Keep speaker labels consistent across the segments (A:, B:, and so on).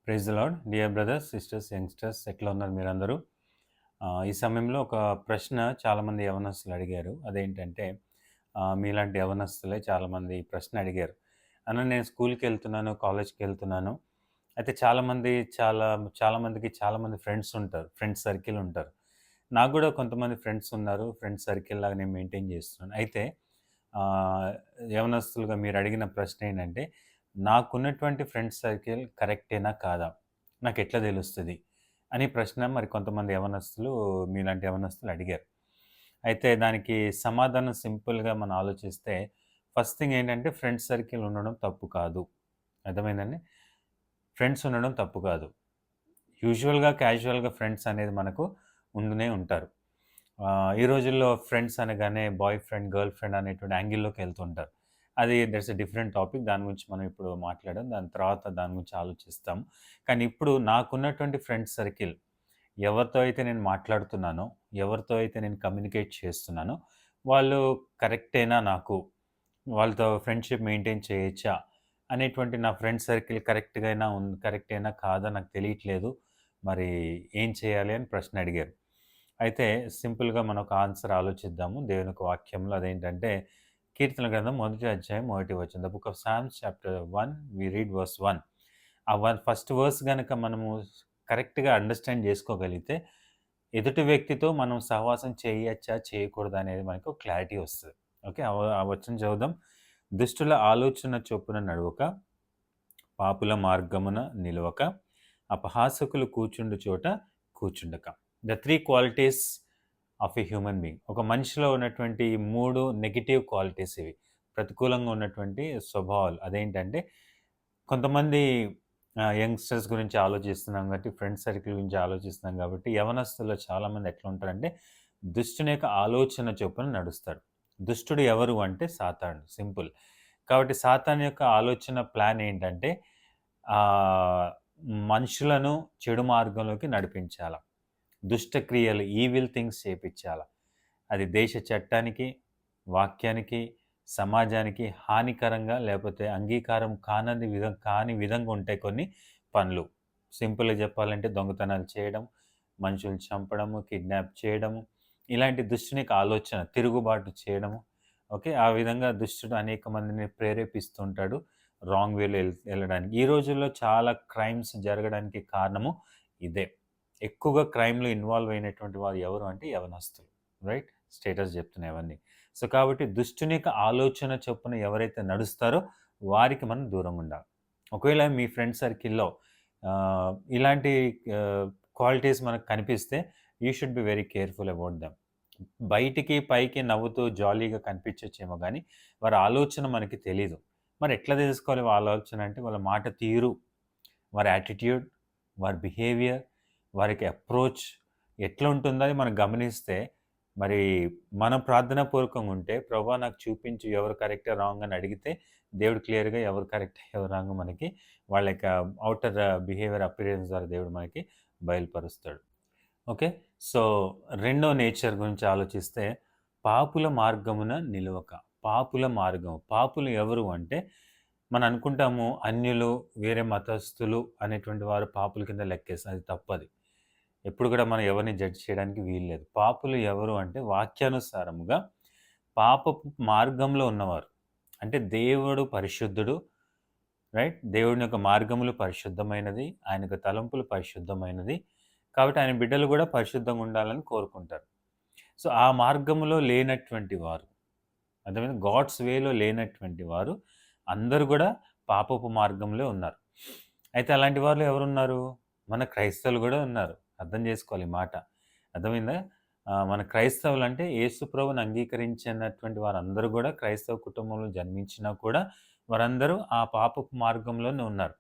A: Praise the lord. Dear brothers, sisters, youngsters ఎట్లా ఉన్నారు మీరందరూ? ఈ సమయంలో ఒక ప్రశ్న చాలామంది యవనస్తులు అడిగారు. అదేంటంటే మీలాంటి యవనస్తులే చాలామంది ఈ ప్రశ్న అడిగారు. అన్న నేను స్కూల్‌కెళ్తున్నాను, కాలేజ్‌కెళ్తున్నాను. అయితే చాలామందికి చాలామంది ఫ్రెండ్స్ ఉంటారు. ఫ్రెండ్స్ సర్కిల్ ఉంటారు. నాకు గూడా కొంతమంది ఫ్రెండ్స్ ఉన్నారు. ఫ్రెండ్స్ సర్కిల్ లాగా నేను మెయింటైన్ చేస్తున్నాను. అయితే ఆహ్, యవనస్తులుగా మీరు అడిగిన ప్రశ్న ఏంటంటే, నాకున్నటువంటి ఫ్రెండ్స్ సర్కిల్ కరెక్టేనా కాదా? నాకెట్లా తెలుస్తది? అని ప్రశ్న మరి కొంతమంది యవనస్తులు మీలాంటి యవనస్తులు అడిగారు. అయితే దానికి సమాధానం సింపుల్‌గా మనం ఆలోచిస్తే ఫస్ట్ థింగ్ ఏంటంటే ఫ్రెండ్స్ సర్కిల్ ఉండడం తప్పు కాదు. అర్థమైందండి? ఫ్రెండ్స్ ఉండడం తప్పు కాదు. యూజువల్‌గా, క్యాజువల్‌గా ఫ్రెండ్స్ అనేది మనకు ఉంటూనే ఉంటారు. ఈ రోజుల్లో ఫ్రెండ్స్ అనగానే బాయ్ ఫ్రెండ్, గర్ల్ ఫ్రెండ్ అనేటువంటి యాంగిల్‌లోకి ఎళ్తుంటారు. అది దట్స్ ఎ డిఫరెంట్ టాపిక్. దాని గురించి మనం ఇప్పుడు మాట్లాడం. దాని తర్వాత దాని గురించి ఆలోచిస్తాం. కానీ ఇప్పుడు నాకున్నటువంటి ఫ్రెండ్స్ సర్కిల్ ఎవరితో అయితే నేను మాట్లాడుతున్నానో, ఎవరితో అయితే నేను కమ్యూనికేట్ చేస్తున్నానో, వాళ్ళు కరెక్టేనా నాకు? వాళ్ళతో ఫ్రెండ్‌షిప్ మెయింటైన్ చేయొచ్చా? అనేటువంటి నా ఫ్రెండ్ సర్కిల్ కరెక్టేనా కాదా నాకు తెలియట్లేదు. మరి ఏం చేయాలి అని ప్రశ్న అడిగారు. అయితే సింపుల్‌గా మనం ఒక ఆన్సర్ ఆలోచిద్దాము. దేవుని యొక్క వాక్యంలో అదేంటంటే, కీర్తన గ్రంథం మొదటి అధ్యాయం మొదటి వచనం. The book of Psalms chapter 1 we read verse 1. ఆ ఫస్ట్ వర్స్ గనక మనము కరెక్ట్‌గా అండర్‌స్టాండ్ చేసుకోగలిగితే, ఎదుటి వ్యక్తితో మనం సహవాసం చేయచ్చా? చేయకూడదా? అనేది మనకు క్లారిటీ వస్తది. ఓకే. ఆ వచనం చదువుదాం. దుష్టుల ఆలోచన చొప్పున నడవక, పాపుల మార్గమున నిలవక, అపహాసకులు కూర్చుండు చోట కూర్చుండక. The 3 qualities of a human being. ఒక మనిషిలో ఉన్నటువంటి 3 నెగెటివ్ క్వాలిటీస్ ఇవి. ప్రతికూలంగా ఉన్నటువంటి స్వభావాలు. అదేంటంటే కొంతమంది యంగ్‌స్టర్స్ గురించి ఆలోచిస్తున్నాం కాబట్టి, ఫ్రెండ్ సర్కిల్ గురించి ఆలోచిస్తున్నాం కాబట్టి, యవనస్తుల్లో చాలామంది ఎట్లా ఉంటారంటే, దుష్టుని యొక్క ఆలోచన చొప్పున నడుస్తాడు. దుష్టుడు ఎవరు అంటే సాతానుడు. సింపుల్. కాబట్టి సాతాను యొక్క ఆలోచన ప్లాన్ ఏంటంటే, ఆహ్, మనుషులను చెడు మార్గంలోకి నడిపించాల. దుష్ట క్రియలు, ఈవిల్ థింగ్స్ చేపిచ్చాల. అది దేశ చట్టానికి, వాక్యానికి, సమాజానికి హానికరంగా లేపోతే అంగీకారం కాని విధంగా ఉంటాయి కొన్ని పనులు. సింపుల్‌గా చెప్పాలంటే దొంగతనాలు చేయడం, మనుషుల్ని చంపడము, కిడ్నాప్ చేయడము, ఇలాంటి దుష్టుని యొక్క ఆలోచన, తిరుగుబాటు చేయడము. ఓకే. ఆ విధంగా దుష్టుడు అనేక మందిని ప్రేరేపిస్తుంటాడు రాంగ్ వేలో ఎళ్ళడానికి. ఈ రోజుల్లో చాలా క్రైమ్స్ జరగడానికి కారణము ఇదే. ఎక్కువగా క్రైమ్‌లో ఇన్వాల్వ్ అయినటువంటి వారు ఎవరు అంటే యవనస్తులు. రైట్? స్టేటస్ చెప్తున్నా ఇవన్నీ. సో, కాబట్టి దుష్టుని యొక్క ఆలోచన చొప్పున ఎవరైతే నడుస్తారో వారికి మనం దూరంగుండాలి. ఒకవేళ మీ ఫ్రెండ్ సర్కిల్‌లో ఇలాంటి ఆహ్, క్వాలిటీస్ మనకు కనిపిస్తే you should be very careful about them. బయటికి, పైకి నవ్వుతూ జాలీగా కనిపించొచ్చేమో గానీ, వారి ఆలోచన మనకి తెలీదు. మరి ఎట్లా తెలుసుకోవాలి వాళ్ళ ఆలోచన అంటే వాళ్ళ మాట తీరు, వారి యాటిట్యూడ్, వారి బిహేవియర్, వారికి అప్రోచ్ ఎట్లా ఉంటుందో అది మనం గమనిస్తే, మరి మనం ప్రార్థనా పూర్వకంగా ఉంటే, "ప్రభువా నాకు చూపించు ఎవరు కరెక్ట్, రాంగ్" అని అడిగితే, దేవుడు క్లియర్‌గా ఎవరు కరెక్ట్, ఎవరు రాంగ్ మనకి వాళ్ళ యొక్క ఔటర్ బిహేవియర్, అపియరెన్స్ ద్వారా దేవుడు మనకి బయలుపరుస్తాడు. ఓకే. సో, రెండో నేచర్ గురించి ఆలోచిస్తే, పాపుల మార్గమున నిలువక. పాపుల మార్గం. పాపులు ఎవరు అంటే, మనం అనుకుంటాము అన్యులు, వేరే మతస్థులు అనేటువంటి వారు పాపుల కింద లెక్కేస్తాం. అది తప్పది. ఎప్పుడు కూడా మనం ఎవరిని జడ్జ్ చేయడానికి వీల్లేదు. పాపులు ఎవరు అంటే వాక్యానుసారముగా పాపపు మార్గంలో ఉన్నవారు. అంటే దేవుడు పరిశుద్ధుడు. రైట్? దేవుని యొక్క మార్గములు పరిశుద్ధమైనది. ఆయన యొక్క తలంపులు పరిశుద్ధమైనది. కాబట్టి ఆయన బిడ్డలు గూడా పరిశుద్ధంగా ఉండాలని కోరుకుంటారు. సో, ఆ మార్గములో లేనటువంటి వారు, అర్థమైందా? గాడ్స్ వేలో లేనటువంటి వారు అందరూ గూడా పాపపు మార్గంలో ఉన్నారు. అయితే అలాంటి వారిలో ఎవరున్నారు? మన క్రైస్తవులు గూడా ఉన్నారు. అర్థం జేసుకోవాలి ఈ మాట. అర్థమైందా? మన క్రైస్తవులంటే యేసు ప్రభువుని అంగీకరించినటువంటి వారందరూ గూడా క్రైస్తవ కుటుంబంలో జన్మించినా కూడా వారందరూ ఆ పాపపు మార్గంలోనే ఉన్నారు.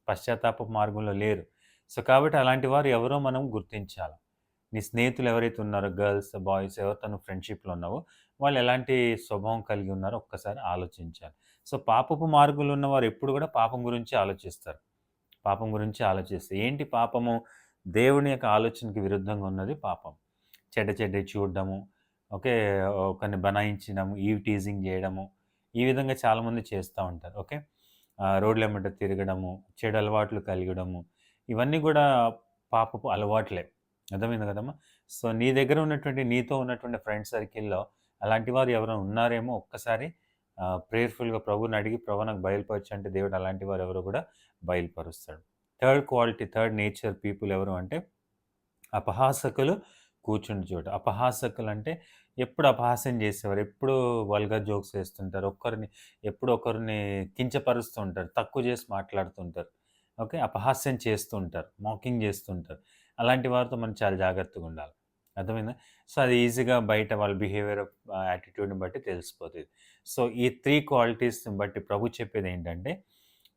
A: పశ్చాత్తాపపు మార్గంలో లేరు. సో, కాబట్టి అలాంటి వారు ఎవరో మనం గుర్తించాల. నీ స్నేహితులు ఎవరైతే ఉన్నారో గర్ల్స్, బాయ్స్ ఎవరితో నువ్వు ఫ్రెండ్‌షిప్‌లో ఉన్నావో వాళ్ళు ఎలాంటి స్వభావం కలిగి ఉన్నారో ఒక్కసారి ఆలోచించాలి. సో, పాపపు మార్గంలో ఉన్నవారు ఎప్పుడు గూడా పాపం గురించే ఆలోచిస్తారు. పాపం గురించి ఆలోచిస్తే ఏంటి పాపము? దేవుని యొక్క ఆలోచనకి విరుద్ధంగా ఉన్నది పాపం. చెడ్డయి చూడడము, ఓకే. ఒకరిని బనాయించడము, ఈవ్ టీజింగ్ జేయడము, ఈ విధంగా చాలామంది చేస్తా ఉంటారు. ఓకే. రోడ్లెమ్మట తిరగడము, చెడు అలవాట్లు కలిగడము, ఇవన్నీ గూడా పాపపు అలవాట్లే. అర్థమైంది కదమ్మా! సో, నీ దగ్గర ఉన్నటువంటి నీతో ఉన్నటువంటి ఫ్రెండ్ సర్కిల్‌లో అలాంటి వారు ఎవరైనా ఉన్నారేమో ఒక్కసారి ప్రేయర్‌ఫుల్‌గా ప్రభువుని అడిగి, "ప్రభు నాకు బయలుపరచు" అంటే దేవుడు అలాంటి వారు ఎవరో గూడా బయలుపరుస్తాడు. Third quality, third nature people ఎవరు అంటే అపహాసకులు కూర్చుండు చోట. అపహాసకులంటే ఎప్పుడు అపహాస్యం చేసేవారు. ఎప్పుడూ వల్గర్ జోక్స్ ఏస్తుంటారు. ఎప్పుడూ ఒకరిని కించపరుస్తూ ఉంటారు. తక్కువ చేసి మాట్లాడుతుంటారు. ఓకే. అపహాస్యం చేస్తూ ఉంటారు. మాకింగ్ చేస్తుంటారు. అలాంటి వారితో మనం చాలా జాగ్రత్తగుండాలి. అర్థమైందా? సో, అది ఈజీగా బయట వాళ్ళ బిహేవియర్ యాటిట్యూడ్‌ని బట్టి తెలిసిపోతది. సో, ఈ 3 క్వాలిటీస్‌ని బట్టి ప్రభు చెప్పేదేంటంటే,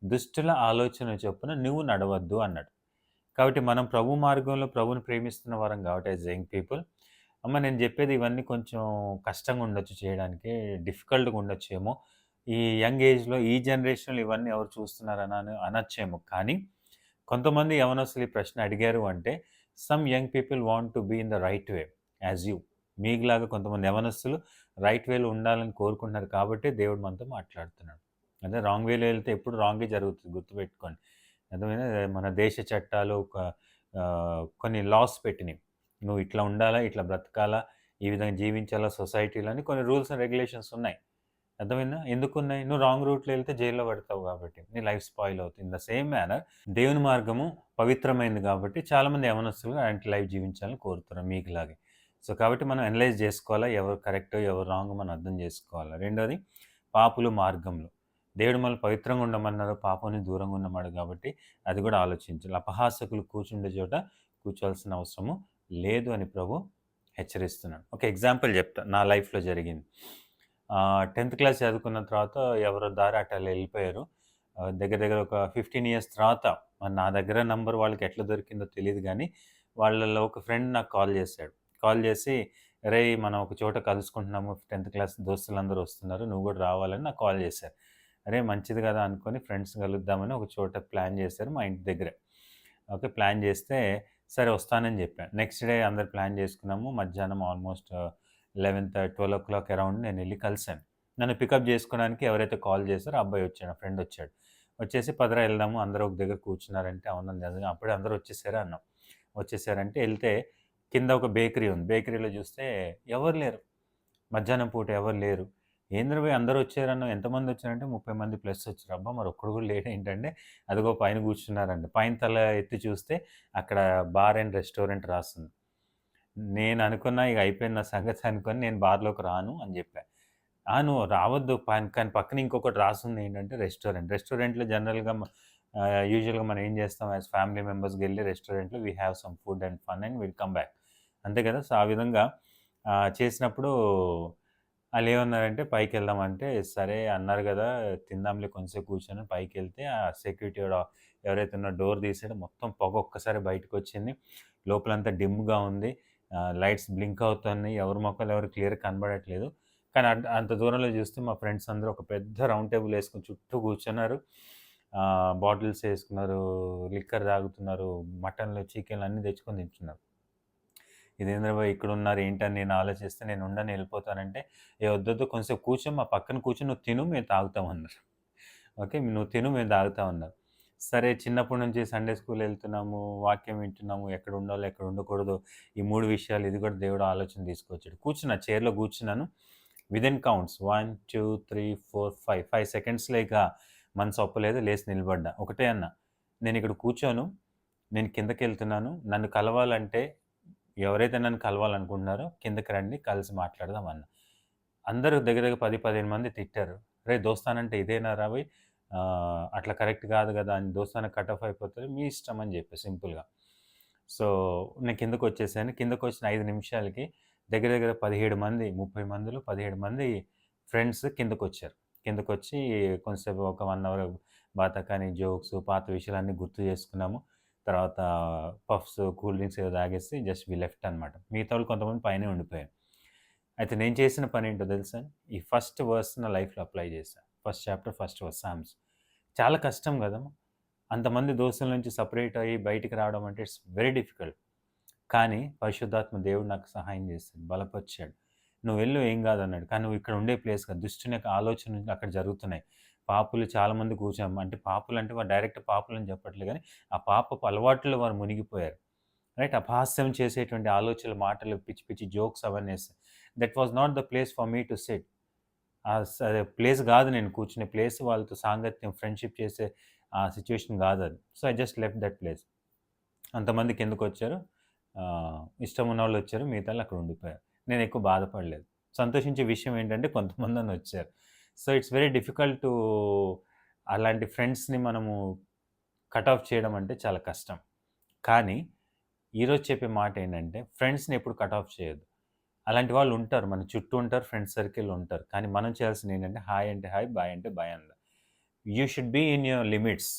A: దుష్టుల ఆలోచన చొప్పున నువ్వు నడవద్దు అన్నాడు. కాబట్టి మనం ప్రభు మార్గంలో ప్రభువుని ప్రేమిస్తున్న వారం కాబట్టి యాస్ యంగ్ పీపుల్, అమ్మ నేను జెప్పేది ఇవన్నీ కొంచెం కష్టంగా ఉండొచ్చు చేయడానికి, డిఫికల్ట్‌గా ఉండొచ్చేమో. ఈ యంగ్ ఏజ్‌లో ఈ జనరేషన్‌లో ఇవన్నీ ఎవరు చూస్తున్నారనా అని అనొచ్చేమో. కానీ కొంతమంది యవనస్తులు ఈ ప్రశ్న అడిగారు అంటే, some young people want to be in the right way as you. మీకులాగా కొంతమంది యవనస్తులు రైట్ వేలో ఉండాలని కోరుకుంటున్నారు కాబట్టే దేవుడు మనతో మాట్లాడుతున్నాడు. అదే రాంగ్ వేలో ఎళ్తే ఎప్పుడు రాంగే జరుగుతది గుర్తుపెట్టుకోండి. అర్థమైందా? మన దేశ చట్టాలు కొన్ని లాస్ పెట్టినయి. నువ్వు ఇట్లా ఉండాలా, ఇట్లా బ్రతకాలా, ఈ విధంగా జీవించాలా సొసైటీలో అని కొన్ని రూల్స్ అండ్ రెగ్యులేషన్స్ ఉన్నాయి. అర్థమైందా? ఎందుకున్నాయి? నువ్వు రాంగ్ రూట్‌లో ఎళ్తే జైల్‌లో పడతావు కాబట్టి. నీ లైఫ్ స్పాయిల్ అవుతుంది. ఇన్ ద సేమ్ మేనర్ దేవుని మార్గము పవిత్రమైనది కాబట్టి చాలామంది యవనస్తులు అలాంటి లైఫ్ జీవించాలని కోరుతున్నారు మీకులాగే. సో, కాబట్టి మనం అనలైజ్ జేసుకోవాలా ఎవరు కరెక్టో, ఎవరు రాంగో మనం అర్థం జేసుకోవాలా. రెండోది పాపులు మార్గంలో. దేవుడు మనల్ని పవిత్రంగా ఉండమన్నారు, పాపం నుంచి దూరంగా ఉండమన్నాడు కాబట్టి అది గూడా ఆలోచించాలి. అపహాసకులు కూర్చుండే చోట కూర్చోవాల్సిన అవసరము లేదు అని ప్రభు హెచ్చరిస్తున్నాడు. ఒక ఎగ్జాంపుల్ జెప్తా. నా లైఫ్‌లో జరిగింది. 10థ్ క్లాస్ చదువుకున్న తర్వాత ఎవరో దారి అటు ఆళ్ళు ఎళ్ళిపోయారు. దగ్గర దగ్గర ఒక 15 ఇయర్స్ తర్వాత మరి నా దగ్గర నంబర్ వాళ్ళకి ఎట్లా దొరికిందో తెలీదు గానీ, వాళ్ళలో ఒక ఫ్రెండ్ నాకు కాల్ జేశాడు. కాల్ జేసి, "అరేయ్! మనం ఒక చోట కలుసుకుంటున్నాము. 10థ్ క్లాస్ దోస్తులందరూ వస్తున్నారు. నువ్వు గూడా రావాలని" నాకు కాల్ జేశారు. అరే! మంచిది గదా! అనుకోని ఫ్రెండ్స్ కలుద్దామని ఒక చోట ప్లాన్ జేశారు మా ఇంటి దగ్గరే. ఓకే. ప్లాన్ జేస్తే సరే వస్తానని జెప్పా. నెక్స్ట్ డే అందరు ప్లాన్ జేసుకున్నాము. మధ్యాహ్నం ఆల్మోస్ట్ 12 అరౌండ్ నేనెళ్లి కలిసాను. నన్ను పికప్ జేసుకోవడానికి ఎవరైతే కాల్ జేసారో ఆ అబ్బాయి వచ్చాడు. నా ఫ్రెండ్ వచ్చాడు. వచ్చేసి "పదరా ఎళ్దాము అందరూ ఒక దగ్గర కూర్చున్నారంటే" అవును నిజంగా అప్పుడే అందరూ వచ్చేసారా అన్నాం. వచ్చేసారంటే ఎళ్తే కింద ఒక బేకరీ ఉంది. బేకరీలో జూస్తే ఎవరు లేరు. మధ్యాహ్నం పూట ఎవరు లేరు. "ఏందిరా బోయ్ అందరూ వచ్చారన్నావు ఎంతమందొచ్చారంటే 30 మంది ప్లస్ వచ్చారు." అబ్బా! మరి ఒక్కడు కూడా లేడేంటంటే అదిగో పైన కూర్చున్నారంట. పైన తల ఎత్తి చూస్తే అక్కడ బార్ అండ్ రెస్టారెంట్ రాసుంది. నేననుకున్నా ఇగ అయిపోయింది నా సంగతి అనుకోని నేను బార్‌లోకి రాను అని జెప్పా. నువ్వు రావద్దు కానీ పక్కన ఇంకొకటి రాసుంది ఏంటంటే రెస్టారెంట్. రెస్టారెంట్‌లో జనరల్‌గా యూజువల్‌గా మనం ఏం చేస్తాం యాస్ ఫ్యామిలీ మెంబర్స్‌గా ఎళ్లి రెస్టారెంట్‌లో we have some food and fun and will come back. అంతే కదా! సో, ఆ విధంగా చేసినప్పుడు ఆళ్ళేమన్నారంటే పైకెళ్దామంటే, సరే అన్నారు గదా! తిందాంలే కొంసేపు కూర్చొని పైకెళ్తే ఆ సెక్యూరిటీవోడు ఎవరైతే ఉన్నారో డోర్ తీసాడో మొత్తం పొగ ఒక్కసారి బయటకొచ్చింది. లోపలంతా డిమ్‌గా ఉంది. లైట్స్ బ్లింక్ అవుతున్నాయి. ఎవరి మొఖాలు ఎవరు క్లియర్‌గా కనబడట్లేదు. కానీ అంత దూరంలో చూస్తే మా ఫ్రెండ్స్ అందరూ ఒక పెద్ద రౌండ్ టేబుల్ ఏసుకొని చుట్టూ కూర్చున్నారు. బాటిల్స్ ఏసుకున్నారు, లిక్కర్ తాగుతున్నారు, మటన్‌లు, చికెన్‌లు అన్నీ తెచ్చుకొని తింటున్నారు. ఇదేందిరా బాయ్ ఇక్కడున్నారు ఏంటని నేను ఆలోచిస్తే నేను ఉండను ఎళ్ళిపోతానంటే, "ఏ వద్దొద్దు కొంసేపు కూర్చో మా పక్కన కూర్చొని నువ్వు తిను మేము తాగుతాం" అన్నారు. ఓకే. "నువ్వు తిను మేము తాగుతాం" అన్నారు. సరే చిన్నప్పటి నుంచి సండే స్కూల్ ఎళ్తున్నాము, వాక్యం వింటున్నాము, ఎక్కడ ఉండాలో, ఎక్కడ ఉండకూడదో ఈ 3 విషయాలు ఇది కూడా దేవుడు ఆలోచన తీసుకొచ్చాడు. కూర్చున్నా చైర్‌లో కూర్చున్నాను. వితిన్ కౌంట్స్ 1, 2, 3, 4, 5 సెకండ్స్‌లో ఇక మనసు ఒప్పలేదు లేసి నిలబడ్డా. ఒకటే అన్నా, "నేనిక్కడ కూర్చోను. నేను కిందకెళ్తున్నాను. నన్ను కలవాలంటే ఎవరైతే నన్ను కలవాలనుకుంటున్నారో కిందకి రండి కలిసి మాట్లాడదాం" అన్నా. అందరూ దగ్గర దగ్గర 10, 15 మంది తిట్టారు. "రేయ్! దోస్తానంటే ఇదేనారా బోయ్! అట్లా కరెక్ట్ కాదు గదా! అని దోస్తానికి కట్ ఆఫ్ అయిపోతది. మీ ఇష్టం" అని చెప్పా సింపుల్‌గా. సో, నేను కిందకొచ్చేసాను. కిందకొచ్చిన 5 నిమిషాలకి దగ్గర దగ్గర 17 మంది 30 మందిలో 17 మంది ఫ్రెండ్స్ కిందకొచ్చారు. కిందకొచ్చి కొంతసేపు ఒక 1 అవర్ బాతాకానీ, జోక్స్, పాత విషయాలన్నీ గుర్తు చేసుకున్నాము. తర్వాత పఫ్స్, కూల్ డ్రింక్స్ ఏదో తాగేసి జస్ట్ వి లెఫ్ట్ అనమాట. మిగతా వాళ్ళు కొంతమంది పైనే ఉండిపోయారు. అయితే నేను చేసిన పనేంటో తెలుసా? ఈ ఫస్ట్ వర్స్ నా లైఫ్‌లో అప్లై చేశా. First chapter first verse Psalms. చాలా కష్టం గదా! అంతమంది దోస్తుల నుంచి సెపరేట్ అయ్యి బయటికి రావడం అంటే ఇట్స్ వెరీ డిఫికల్ట్. కానీ పరిశుద్ధాత్మ దేవుడు నాకు సహాయం చేసాడు. బలపరిచాడు. "నువ్వెళ్ళు ఏం కాదన్నాడు. కానీ నువ్వు ఇక్కడ ఉండే ప్లేస్ కాదు. దుష్టుని యొక్క ఆలోచనలు అక్కడ జరుగుతున్నాయి. పాపులు చాలామంది కూర్చొని, అంటే పాపులు అంటే వారు డైరెక్ట్ పాపులని చెప్పట్లేదు కానీ, ఆ పాపపు అలవాట్లలో వారు మునిగిపోయారు. రైట్? అపహాస్యం చేసేటువంటి ఆలోచనలు, మాటలు, పిచ్చి పిచ్చి జోక్స్ అవన్నీ. That was not the place for me to sit. ఆ ప్లేస్ గాదు నేను కూర్చునే ప్లేస్. వాళ్ళతో సాంగత్యం, ఫ్రెండ్‌షిప్ చేసే ఆ సిట్యుయేషన్ గాదది. So, I just left that place. అంతమంది కిందకొచ్చారు. ఇష్టం ఉన్నోళ్ళొచ్చారు. మిగతాళ్ళు అక్కడ ఉండిపోయారు. నేనెక్కువ బాధపడలేదు. సంతోషించే విషయం ఏంటంటే కొంతమందన్న వచ్చారు. So, it's very difficult to అలాంటి ఫ్రెండ్స్‌ని మనము కట్ ఆఫ్ చేయడం అంటే చాలా కష్టం. కానీ ఈరోజు చెప్పే మాటేంటంటే ఫ్రెండ్స్‌ని ఎప్పుడు కట్ ఆఫ్ చేయొద్దు. అలాంటి వాళ్ళు ఉంటారు. మన చుట్టూ ఉంటారు. ఫ్రెండ్స్ సర్కిల్‌లో ఉంటారు. కానీ మనం చేయాల్సిందేంటంటే హాయ్ అంటే హాయ్, బాయ్ అంటే బాయ్ అనాలి. You should be in your limits.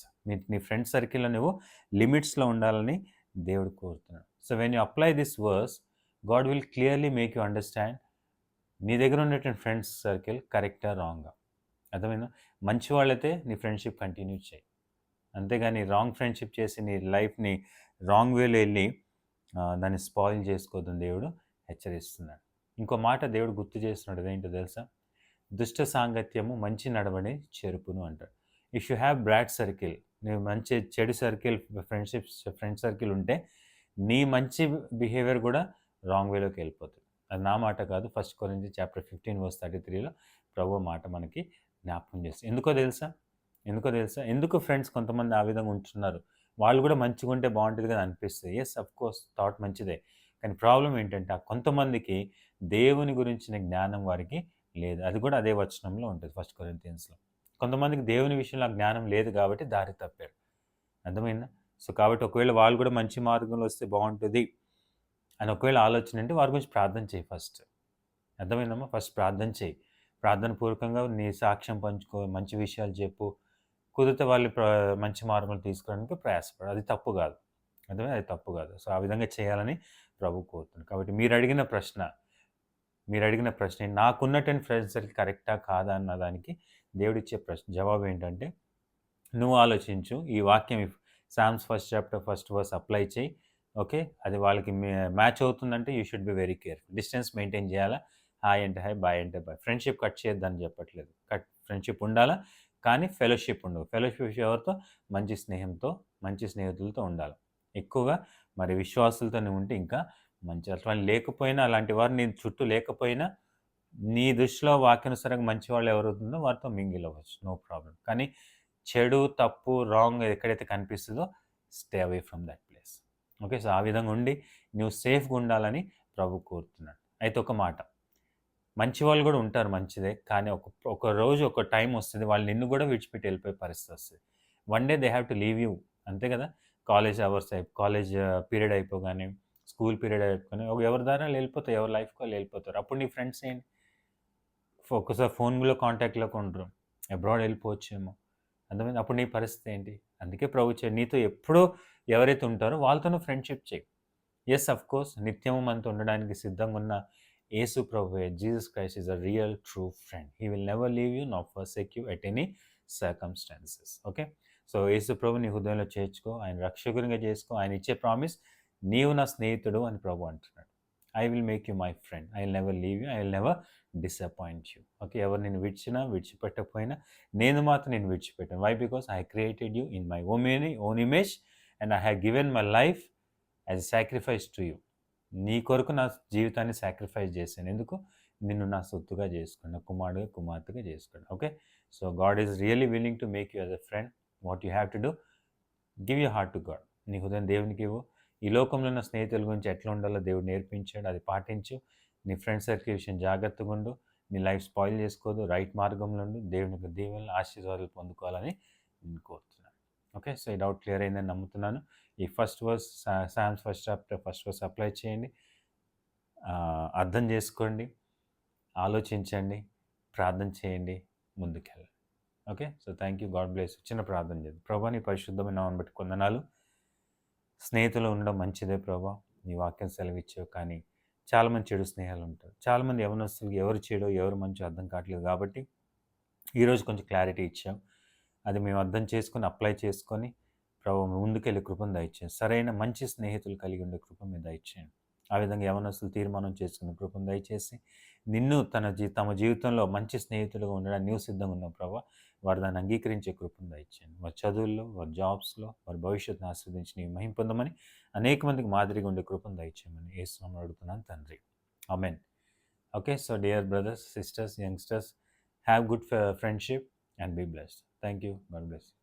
A: నీ ఫ్రెండ్ సర్కిల్‌లో నువ్వు లిమిట్స్‌లో ఉండాలని దేవుడు కోరుతున్నాడు. So, when you apply this verse, God will clearly make you understand నీ దగ్గర ఉన్నటువంటి ఫ్రెండ్స్ సర్కిల్ కరెక్టా? రాంగా? అర్థమైందా? మంచి వాళ్ళైతే నీ ఫ్రెండ్‌షిప్ కంటిన్యూ చెయి. అంతేగాని రాంగ్ ఫ్రెండ్‌షిప్ చేసి నీ లైఫ్‌ని రాంగ్ వేలో ఎళ్లి దాన్ని స్పాయిల్ చేసుకోవద్దని దేవుడు హెచ్చరిస్తున్నాడు. ఇంకో మాట దేవుడు గుర్తు చేస్తున్నాడు. అదేంటో తెలుసా? దుష్ట సాంగత్యము మంచి నడవడి చెరుపును అంటాడు. If you have bad circle, నీవు మంచి చెడు సర్కిల్, ఫ్రెండ్ సర్కిల్ ఉంటే నీ మంచి బిహేవియర్ కూడా రాంగ్ వేలోకి వెళ్ళిపోతుంది. అది నా మాట కాదు. 1 కొరింథీ చాప్టర్ 15:33లో ప్రభువు మాట మనకి జ్ఞాపకం చేస్తుంది. ఎందుకు ఫ్రెండ్స్ కొంతమంది ఆ విధంగా ఉంటున్నారు? వాళ్ళు కూడా మంచిగుంటే బావుంటది కదా అనిపిస్తది. యెస్, ఆఫ్‌కోర్స్ థాట్ మంచిదే. కానీ ప్రాబ్లమ్ ఏంటంటే ఆ కొంతమందికి దేవుని గురించిన జ్ఞానం వారికి లేదు. అది కూడా అదే వచనంలో ఉంటది 1 కొరింథియన్స్‌లో. కొంతమందికి దేవుని విషయంలో ఆ జ్ఞానం లేదు కాబట్టి దారి తప్పారు. అర్థమైందా? సో, కాబట్టి ఒకవేళ వాళ్ళు కూడా మంచి మార్గంలో వస్తే బావుంటది అని ఒకవేళ ఆలోచన ఉంటే వారి గురించి ప్రార్థన చెయి ఫస్ట్. అర్థమైందమ్మా? ఫస్ట్ ప్రార్థన చెయి. ప్రార్థన పూర్వకంగా నీ సాక్ష్యం పంచుకో, మంచి విషయాలు చెప్పు. కుదిరితే వాళ్ళు మంచి మార్గంలో తీసుకురావడానికి ప్రయాసపడు. అది తప్పు గాదు. అర్థమైందా? అది తప్పు గాదు. సో, ఆ విధంగా చేయాలని ప్రభువు కోరుతున్నాడు. కాబట్టి మీరడిగిన ప్రశ్న నాకున్నటువంటి ఫ్రెండ్ సర్కిల్ కరెక్టా? కాదా? అన్న దానికి దేవుడిచ్చే జవాబేంటంటే, నువ్వు ఆలోచించు. ఈ వాక్యం Psalms first chapter first verse apply చెయి. ఓకే. అది వాళ్ళకి మ్యాచ్ అవుతుందంటే you should be very careful. Distance maintain జేయాలా. హాయ్ అంటే హాయ్, బాయ్ అంటే బాయ్. ఫ్రెండ్‌షిప్ కట్ చేయొద్దని చెప్పట్లేదు. ఫ్రెండ్‌షిప్ ఉండాలా, కానీ ఫెలోషిప్ ఉండవు. ఫెలోషిప్ ఎవరితో? మంచి స్నేహంతో, మంచి స్నేహితులతో ఉండాలి. ఎక్కువగా మరి విశ్వాసులతోనే ఉంటే ఇంకా మంచిది. అటువంటి లేకపోయినా, అలాంటి వారు నీ చుట్టూ లేకపోయినా, నీ దృష్టిలో వాక్యానుసారంగా మంచివాళ్ళు ఎవరవుతుందో వారితో మింగిల్ అవ్వచ్చు. No problem. కానీ చెడు, తప్పు, రాంగ్ ఎక్కడైతే కనిపిస్తదో stay away from that place. Okay. So, ఆ విధంగా ఉండి నువ్వు సేఫ్‌గా ఉండాలని ప్రభు కోరుతున్నాడు. అయితే ఒక మాట, మంచి వాళ్ళు గూడా ఉంటారు మంచిదే. కానీ ఒక రోజు ఒక టైమ్ వస్తది. వాళ్ళు నిన్ను గూడా విడిచిపెట్టి వెళ్ళిపోయే పరిస్థితి వస్తది. One day they have to leave you. అంతే గదా! కాలేజ్ పీరియడ్ అయిపోగానే, స్కూల్ పీరియడ్ అయిపోగానే ఎవరి దారిన ఆళ్ళు వెళ్ళిపోతారు. ఎవరి లైఫ్‌కి వాళ్ళు వెళ్ళిపోతారు. అప్పుడు నీ ఫ్రెండ్స్ ఏంటి? ఒక్కసారి ఫోన్‌లో కాంటాక్ట్‌లోకి ఉండరు. అబ్రాడ్ వెళ్ళిపోవచ్చేమో. అర్థమైందా? అప్పుడు నీ పరిస్థితి ఏంటి? అందుకే ప్రభు నీతో ఎప్పుడూ ఎవరైతే ఉంటారో వాళ్ళతోను ఫ్రెండ్‌షిప్ చెయి. యెస్, ఆఫ్‌కోర్స్ నిత్యము మనతో ఉండడానికి సిద్ధంగా ఉన్న యేసు ప్రభువే, Jesus Christ is a real true friend. He will never leave you nor forsake you at any circumstances. Okay. So, Yesu ప్రభుని నీ హృదయంలో చేర్చుకో. ఆయన రక్షకునిగా చేసుకో. ఆయన ఇచ్చే ప్రామిస్, నీవు నా స్నేహితుడు అని ప్రభు అంటున్నాడు. I will make you my friend. I will never leave you. I will never disappoint you. Okay. ఎవరు నిన్ను విడిచిపెట్టకపోయినా నేను మాత్రం నిన్ను విడిచిపెట్టను. Why? Because I created you in my own image and I have given my life as a sacrifice to you. నీ కొరకు నా జీవితాన్ని సాక్రిఫైస్ చేశాను. ఎందుకు? నిన్ను నా సొత్తుగా చేసుకున్న, కుమారుడుగా, కుమార్తెగా చేసుకున్నా. Okay. So, God is really willing to make you as a friend. What you have to do, give your heart to God. నీ హృదయం దేవునికి ఇవ్వు. ఈ లోకంలో ఉన్న స్నేహితుల గురించి ఎట్లా ఉండాలో దేవుడు నేర్పించాడు. అది పాటించు. నీ ఫ్రెండ్ సర్కిల్ విషయం జాగ్రత్తగా ఉండు. నీ లైఫ్ స్పాయిల్ చేసుకోవద్దు. రైట్ మార్గంలో ఉండు. దేవుని యొక్క దీవెనలు, ఆశీర్వాదాలు పొందుకోవాలని నేను కోరుతున్నాను. ఓకే. సో, ఈ డౌట్ క్లియర్ అయిందని నమ్ముతున్నాను. ఈ first verse, Psalms first chapter first verse apply చేయండి. అర్థం చేసుకోండి. ఆలోచించండి. ప్రార్థన చేయండి. ముందుకెళ్ళండి. Okay. So, thank you. God bless you. చిన్న ప్రార్థన చేద్దాం. ప్రభా, నీ పరిశుద్ధమైన నామమును బట్టి వందనాలు. స్నేహితులు ఉండడం మంచిదే ప్రభా. నీ వాక్యం సెలవిచ్చావు. కానీ చాలామంది చెడు స్నేహాలు ఉంటారు. చాలామంది యవ్వనస్తులకి ఎవరు చెడో, ఎవరు మంచో అర్థం కావట్లేదు కాబట్టి ఈరోజు కొంచెం క్లారిటీ ఇచ్చావు. అది మేము అర్థం చేసుకొని, అప్లై చేసుకొని ప్రభు ముందుకెళ్ళే కృపను దయచేయండి. సరైన మంచి స్నేహితులు కలిగి ఉండే కృప మీరు దయచేయండి. ఆ విధంగా యవ్వనస్తులు తీర్మానం చేసుకునే కృపను దయచేసి, నిన్ను తమ జీవితంలో మంచి స్నేహితులుగా ఉండడానికి నీవు సిద్ధంగా ఉన్నావు ప్రభా. వారు దాన్ని అంగీకరించే కృపను దయచేయండి. వారి చదువుల్లో, వారి జాబ్స్‌లో, వారి భవిష్యత్తును ఆశీర్వదించి నీవు మహిమ పొందమని, అనేక మందికి మాదిరిగా ఉండే కృపను దయచేయమని యేసు నామములో అడుగుతున్నాను తండ్రి. ఆమేన్. Okay. So dear brothers, sisters, youngsters, have good friendship and be blessed. Thank you. God bless you.